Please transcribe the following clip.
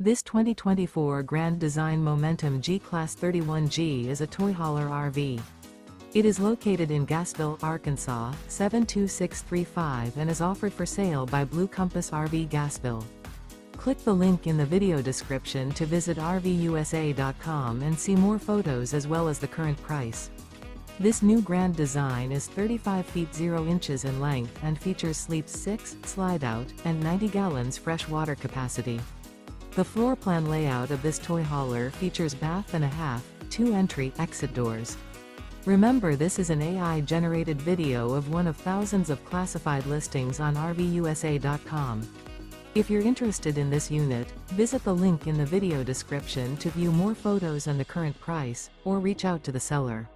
This 2024 Grand Design Momentum G-Class 31G is a toy hauler RV. It is located in Gassville, Arkansas, 72635 and is offered for sale by Blue Compass RV Gassville. Click the link in the video description to visit RVUSA.com and see more photos as well as the current price. This new Grand Design is 35 feet 0 inches in length and features sleeps 6, slide-out, and 90 gallons fresh water capacity. The floor plan layout of this toy hauler features bath and a half, 2 entry/exit doors. Remember, this is an AI-generated video of one of thousands of classified listings on RVUSA.com. If you're interested in this unit, visit the link in the video description to view more photos and the current price, or reach out to the seller.